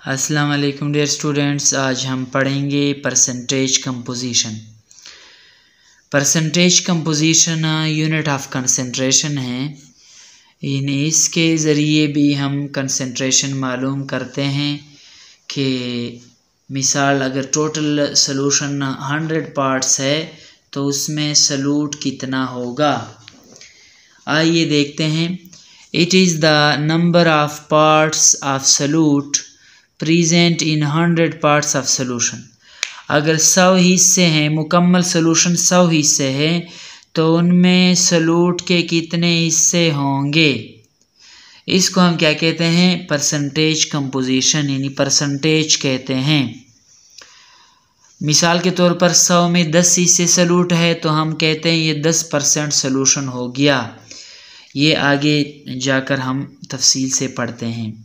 अस्सलाम वालेकुम dear students, आज हम पढ़ेंगे percentage composition. Percentage composition unit of concentration है। इसके ज़रिए भी हम कंसंट्रेशन मालूम करते हैं कि मिसाल अगर टोटल सॉल्यूशन 100 पार्ट्स है तो उसमें सॉल्यूट कितना होगा। आइए देखते हैं। It is the number of parts of solute present in 100 parts of solution. अगर 100 हिस्से हैं, मुकम्मल सॉल्यूशन 100 हिस्से हैं, तो उनमें सॉल्यूट के कितने हिस्से होंगे। इसको हम क्या कहते हैं? परसेंटेज कंपोजिशन, यानी परसेंटेज कहते हैं। मिसाल के तौर पर 100 में 10 हिस्से सॉल्यूट है तो हम कहते हैं ये 10% सॉल्यूशन हो गया। ये आगे जाकर हम तफसील से पढ़ते हैं।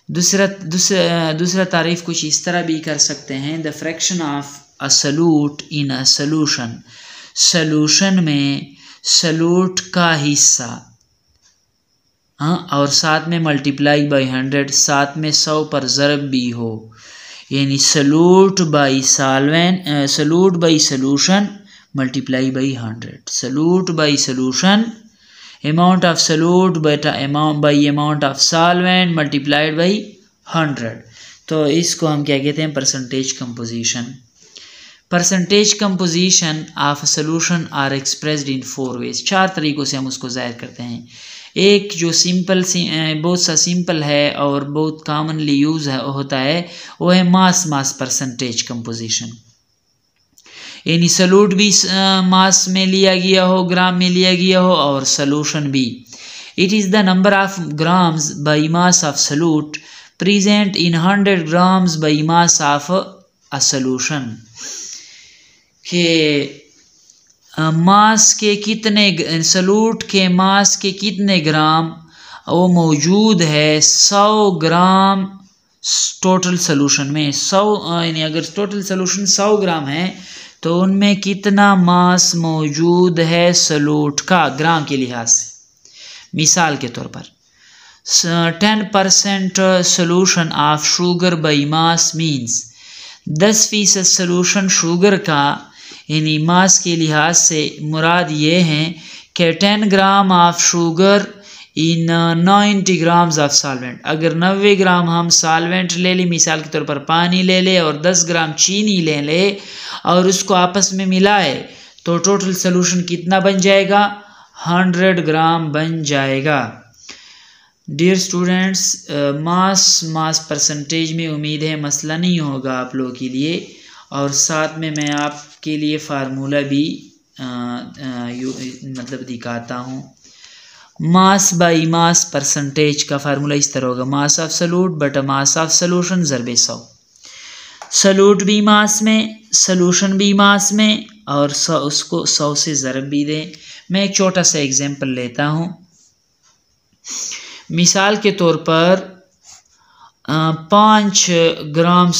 दूसरा तारीफ कुछ इस तरह भी कर सकते हैं। The fraction of a solute in a solution, solution में सॉल्यूट का हिस्सा, और साथ में मल्टीप्लाई बाई 100, साथ में 100 पर ज़रब भी हो, यानी solute by solvent, solute by solution multiply by 100, solute by solution, amount of solute by amount of solvent multiplied by 100। तो इसको हम क्या कहते हैं? Percentage composition. Percentage composition of solution are expressed in 4 ways, 4 तरीक़ों से हम उसको ज़ाहिर करते हैं। एक जो बहुत सा सिंपल है और बहुत कॉमनली यूज़ होता है वो है मास परसेंटेज कंपोजिशन, यानी सॉल्यूट भी मास में लिया गया हो, ग्राम में लिया गया हो, और सॉल्यूशन भी। It is the number of grams by mass of solute present in 100 grams by mass of a solution, के मास के कितने, सॉल्यूट के मास के कितने ग्राम वो मौजूद है 100 ग्राम टोटल सॉल्यूशन में। 100 यानी अगर टोटल सॉल्यूशन 100 ग्राम है तो उनमें कितना मास मौजूद है सॉल्यूट का, ग्राम के लिहाज से। मिसाल के तौर पर 10% solution of sugar by mass means 10% solution sugar का, यानी मास के लिहाज से मुराद ये है कि 10 gram of sugar in 90 grams of solvent. अगर 90 ग्राम हम सॉल्वेंट ले लें, मिसाल के तौर पर पानी ले ले, और 10 ग्राम चीनी ले ले और उसको आपस में मिलाए तो टोटल सॉल्यूशन कितना बन जाएगा? 100 ग्राम बन जाएगा। डियर स्टूडेंट्स, मास परसेंटेज में उम्मीद है मसला नहीं होगा आप लोगों के लिए, और साथ में मैं आपके लिए फार्मूला भी मतलब दिखाता हूँ। मास बाई मास परसेंटेज का फार्मूला इस तरह होगा, मास ऑफ सॉल्यूट बटा मास ऑफ सॉल्यूशन ज़रबे 100। सॉल्यूट भी मास में, सॉल्यूशन भी मास में, और उसको 100 से ज़रब भी दें। मैं एक छोटा सा एग्जांपल लेता हूँ। मिसाल के तौर पर 5 ग्राम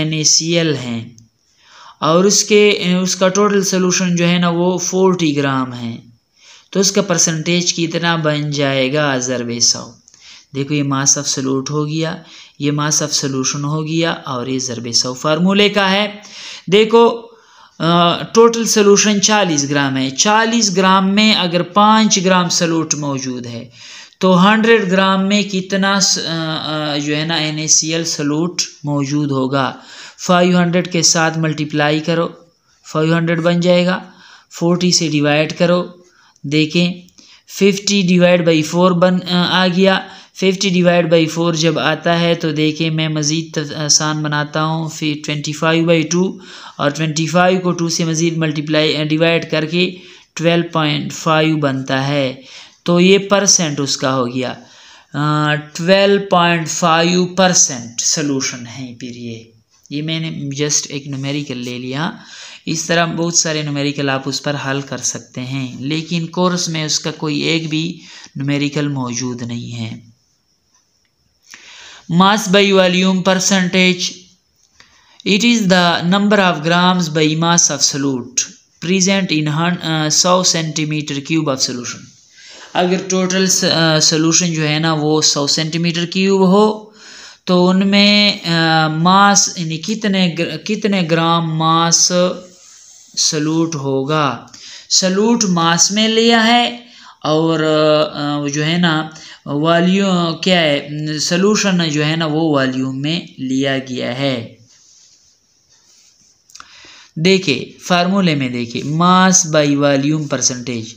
NaCl हैं और उसका टोटल सॉल्यूशन जो है ना वो 40 ग्राम है, तो उसका परसेंटेज कितना बन जाएगा? ज़रबे 100। देखो ये मास ऑफ सॉल्यूट हो गया, ये मास ऑफ सॉल्यूशन हो गया, और ये ज़रबे 100 फार्मूले का है। देखो टोटल सॉल्यूशन 40 ग्राम है, 40 ग्राम में अगर 5 ग्राम सॉल्यूट मौजूद है तो 100 ग्राम में कितना जो है ना NaCl सॉल्यूट मौजूद होगा। 500 के साथ मल्टीप्लाई करो, 500 बन जाएगा। 40 से डिवाइड करो, देखें 50 डिवाइड बाई 4 आ गया। 50 डिवाइड बाई 4 जब आता है तो देखें मैं मज़ीद आसान बनाता हूँ। फिर 25 बाई 2, और 25 को 2 से मज़ीद डिवाइड करके 12.5 बनता है, तो ये परसेंट उसका हो गया। 12.5% सॉल्यूशन है। फिर ये मैंने जस्ट एक न्यूमेरिकल ले लिया। इस तरह बहुत सारे न्यूमेरिकल आप उस पर हल कर सकते हैं, लेकिन कोर्स में उसका कोई एक भी न्यूमेरिकल मौजूद नहीं है। मास by volume percentage, it is the number of grams by mass of solute present in 100 centimetre cube of solution. अगर टोटल सॉल्यूशन जो है ना वो 100 सेंटीमीटर क्यूब हो तो उनमें मास यानी कितने ग्राम मास सॉल्यूट होगा। सॉल्यूट मास में लिया है और जो है ना वॉल्यूम क्या है, सॉल्यूशन जो है ना वो वॉल्यूम में लिया गया है। देखिए फार्मूले में देखिए, mass by volume percentage,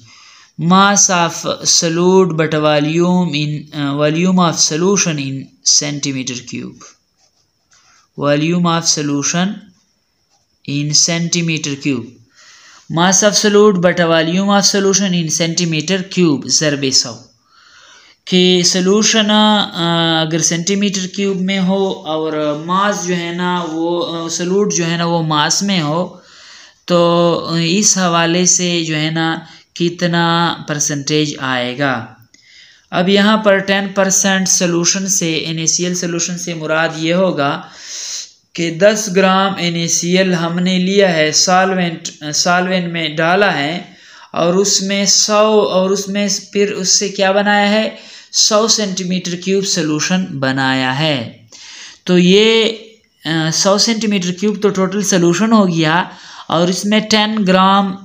mass of solute but volume of solution in centimetre cube, volume of solution in centimetre cube, mass of solute but volume of solution in centimetre cube ज़रबे 100 कि सॉल्यूशन अगर centimetre cube में हो और मास जो है ना वो सॉल्यूट जो है ना वो मास में हो, तो इस हवाले से जो है ना कितना परसेंटेज आएगा। अब यहाँ पर 10% सॉल्यूशन से NaCl सॉल्यूशन से मुराद ये होगा कि 10 ग्राम NaCl हमने लिया है, सॉल्वेंट में डाला है और उसमें 100 और उसमें फिर उससे क्या बनाया है, 100 सेंटीमीटर क्यूब सॉल्यूशन बनाया है। तो ये 100 सेंटीमीटर क्यूब तो टोटल सॉल्यूशन हो गया और इसमें 10 ग्राम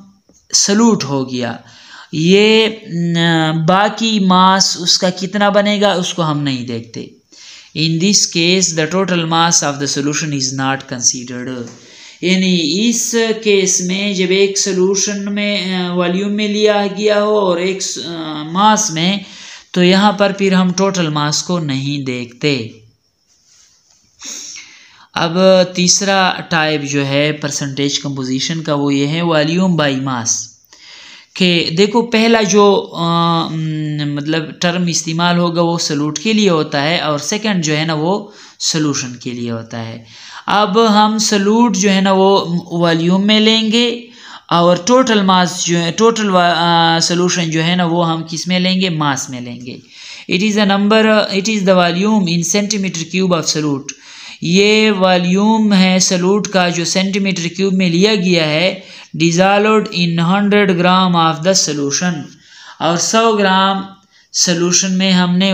सॉल्यूट हो गया। ये बाकी मास उसका कितना बनेगा उसको हम नहीं देखते। In this case the total mass of the solution is not considered, यानी इस केस में जब एक सॉल्यूशन में वॉल्यूम में लिया गया हो और एक मास में, तो यहाँ पर फिर हम टोटल मास को नहीं देखते। अब तीसरा टाइप जो है परसेंटेज कंपोजिशन का वो ये है वॉल्यूम बाय मास के। देखो पहला जो मतलब टर्म इस्तेमाल होगा वो सॉल्यूट के लिए होता है और सेकंड जो है ना वो सॉल्यूशन के लिए होता है। अब हम सॉल्यूट जो है ना वो वॉल्यूम में लेंगे और टोटल मास जो है, टोटल सॉल्यूशन जो है ना वो हम किस में लेंगे, मास में लेंगे। It is the number, it is the volume in centimetre cube of solute, ये वॉल्यूम है सॉल्यूट का जो सेंटीमीटर क्यूब में लिया गया है, dissolved in 100 gram of the solution, और 100 ग्राम सॉल्यूशन में हमने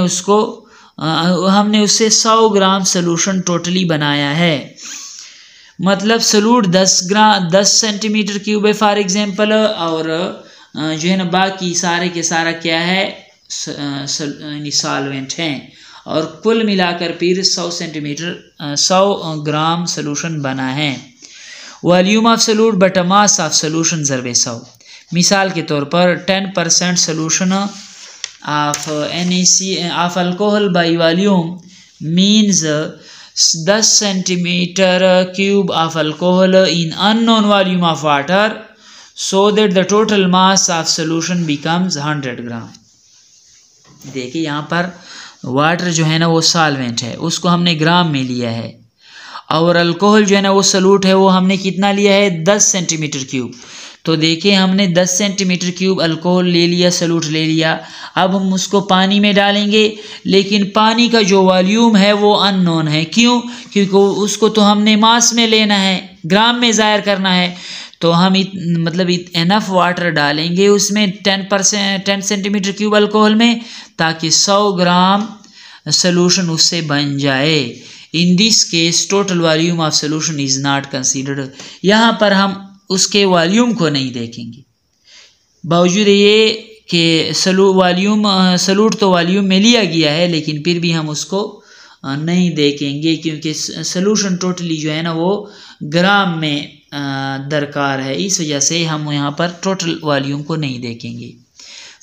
उससे 100 ग्राम सॉल्यूशन टोटली बनाया है। मतलब सॉल्यूट 10 सेंटीमीटर क्यूब है फॉर एग्जांपल, और जो है ना बाकी सारे के सारा क्या है, सॉल्वेंट हैं, और कुल मिलाकर फिर 100 ग्राम सॉल्यूशन बना है। Volume of solute but mass of solution ज़रबे 100। मिसाल के तौर पर 10% solution of of alcohol by volume means 10 centimetre cube of alcohol in unknown volume of water, so that the total mass of solution becomes 100 gram. देखिए यहाँ पर water जो है ना वो सॉल्वेंट है, उसको हमने ग्राम में लिया है, और अल्कोहल जो है ना वो सॉल्यूट है, वो हमने कितना लिया है, 10 सेंटीमीटर क्यूब। तो देखिए हमने 10 सेंटीमीटर क्यूब अल्कोहल ले लिया, सॉल्यूट ले लिया। अब हम उसको पानी में डालेंगे, लेकिन पानी का जो वॉल्यूम है वो अननोन है। क्यों? क्योंकि उसको तो हमने मास में लेना है, ग्राम में ज़ाहिर करना है। तो हम मतलब एनफ वाटर डालेंगे उसमें 10 सेंटीमीटर क्यूब अल्कोहल में, ताकि 100 ग्राम सॉल्यूशन उससे बन जाए। In this case total volume of solution is not considered. यहाँ पर हम उसके वॉल्यूम को नहीं देखेंगे, बावजूद ये कि सॉल्यूट तो वॉल्यूम में लिया गया है, लेकिन फिर भी हम उसको नहीं देखेंगे, क्योंकि सॉल्यूशन टोटली जो है ना वो ग्राम में दरकार है। इस वजह से हम यहाँ पर टोटल वॉल्यूम को नहीं देखेंगे।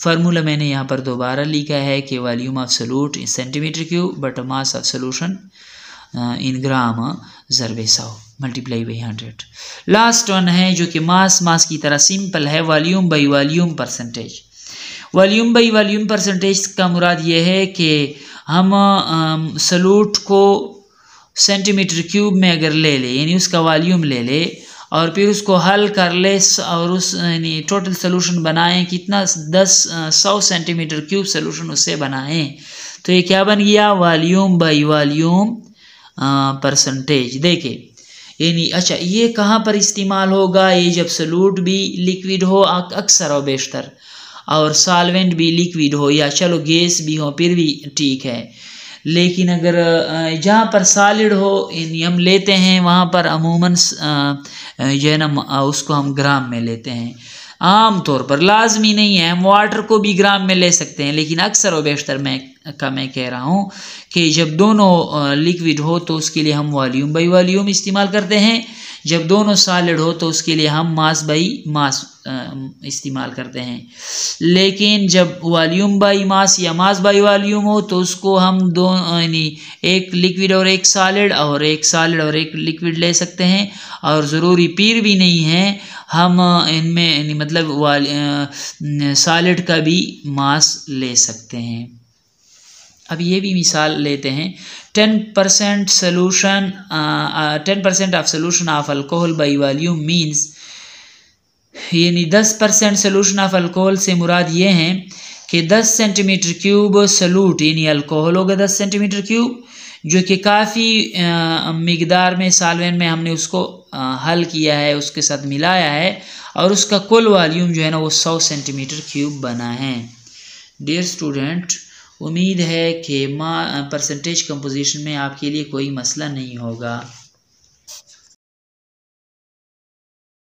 फार्मूला मैंने यहाँ पर दोबारा लिखा है कि volume of solute in centimetre cube but mass of solution in gram ज़रबे 100 मल्टीप्लाई बाई 100। लास्ट वन है जो कि मास की तरह सिंपल है, volume by volume percentage. Volume by volume percentage का मुराद ये है कि हम सॉल्यूट को सेंटीमीटर क्यूब में अगर ले ले, यानी उसका वॉल्यूम ले ले और फिर उसको हल कर ले और उस यानी टोटल सोल्यूशन बनाएं, कितना 100 सेंटीमीटर क्यूब सोल्यूशन उससे बनाएं, तो ये क्या बन गया, वॉल्यूम बाई वॉल्यूम परसेंटेज। देखिए यानी अच्छा ये कहाँ पर इस्तेमाल होगा, ये जब सॉल्यूट भी लिक्विड हो अक्सर और बेशतर, और सॉल्वेंट भी लिक्विड हो, या चलो गैस भी हो फिर भी ठीक है। लेकिन अगर जहाँ पर सॉलिड हो यानी हम लेते हैं वहाँ पर अमूमन जो है ना उसको हम ग्राम में लेते हैं। आम तौर पर लाजमी नहीं है, हम वाटर को भी ग्राम में ले सकते हैं, लेकिन अक्सर व बेशतर मैं कह रहा हूँ कि जब दोनों लिक्विड हो तो उसके लिए हम वॉल्यूम बाई वॉल्यूम इस्तेमाल करते हैं, जब दोनों सॉलिड हो तो उसके लिए हम मास बाई मास इस्तेमाल करते हैं। लेकिन जब वॉल्यूम बाई मास या मास बाई वॉल्यूम हो तो उसको हम दो यानी एक लिक्विड और एक सॉलिड और एक लिक्विड ले सकते हैं, और ज़रूरी पीर भी नहीं है हम इनमें यानी मतलब सॉलिड का भी मास ले सकते हैं। अब ये भी मिसाल लेते हैं, 10% solution 10% of solution of alcohol by volume means, यानी 10% सोल्यूशन ऑफ अल्कोहल से मुराद ये हैं कि 10 सेंटीमीटर क्यूब सलूट यानी अल्कोहल होगा 10 सेंटीमीटर क्यूब, जो कि काफ़ी मिकदार में सॉल्वेंट में हमने उसको हल किया है, उसके साथ मिलाया है, और उसका कुल वॉल्यूम जो है ना वो 100 सेंटीमीटर क्यूब बना है। डियर स्टूडेंट, उम्मीद है कि परसेंटेज कंपोजिशन में आपके लिए कोई मसला नहीं होगा।